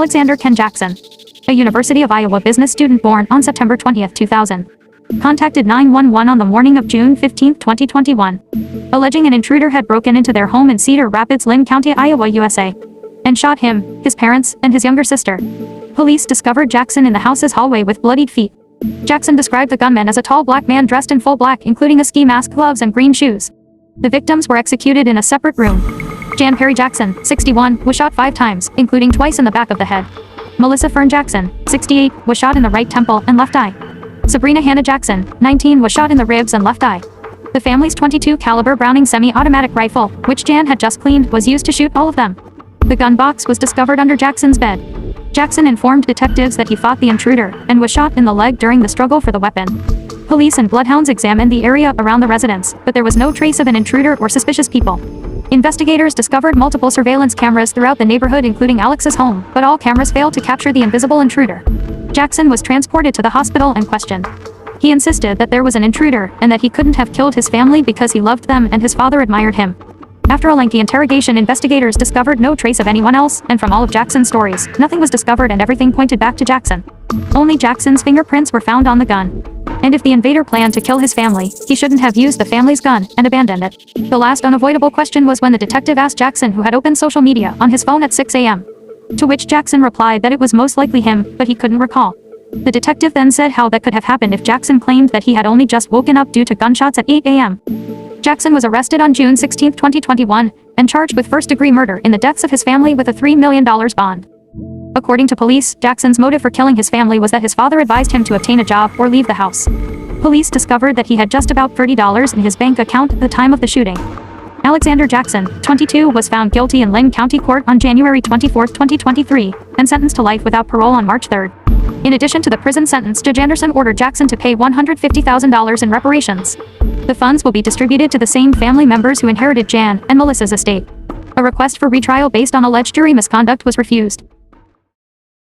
Alexander Ken Jackson, a University of Iowa business student born on September 20, 2000, contacted 911 on the morning of June 15, 2021, alleging an intruder had broken into their home in Cedar Rapids, Linn County, Iowa, USA, and shot him, his parents, and his younger sister. Police discovered Jackson in the house's hallway with bloodied feet. Jackson described the gunman as a tall black man dressed in full black, including a ski mask, gloves, and green shoes. The victims were executed in a separate room. Jan Perry Jackson, 61, was shot 5 times, including twice in the back of the head. Melissa Fern Jackson, 68, was shot in the right temple and left eye. Sabrina Hannah Jackson, 19, was shot in the ribs and left eye. The family's .22 caliber Browning semi-automatic rifle, which Jan had just cleaned, was used to shoot all of them. The gun box was discovered under Jackson's bed. Jackson informed detectives that he fought the intruder and was shot in the leg during the struggle for the weapon. Police and bloodhounds examined the area around the residence, but there was no trace of an intruder or suspicious people. Investigators discovered multiple surveillance cameras throughout the neighborhood, including Alex's home, but all cameras failed to capture the invisible intruder. Jackson was transported to the hospital and questioned. He insisted that there was an intruder and that he couldn't have killed his family because he loved them and his father admired him. After a lengthy interrogation, investigators discovered no trace of anyone else, and from all of Jackson's stories, nothing was discovered and everything pointed back to Jackson. Only Jackson's fingerprints were found on the gun. And if the invader planned to kill his family, he shouldn't have used the family's gun and abandoned it. The last unavoidable question was when the detective asked Jackson who had opened social media on his phone at 6 a.m. To which Jackson replied that it was most likely him, but he couldn't recall. The detective then said how that could have happened if Jackson claimed that he had only just woken up due to gunshots at 8 a.m. Jackson was arrested on June 16, 2021, and charged with first-degree murder in the deaths of his family with a $3 million bond. According to police, Jackson's motive for killing his family was that his father advised him to obtain a job or leave the house. Police discovered that he had just about $30 in his bank account at the time of the shooting. Alexander Jackson, 22, was found guilty in Linn County Court on January 24, 2023, and sentenced to life without parole on March 3. In addition to the prison sentence, Judge Anderson ordered Jackson to pay $150,000 in reparations. The funds will be distributed to the same family members who inherited Jan and Melissa's estate. A request for retrial based on alleged jury misconduct was refused.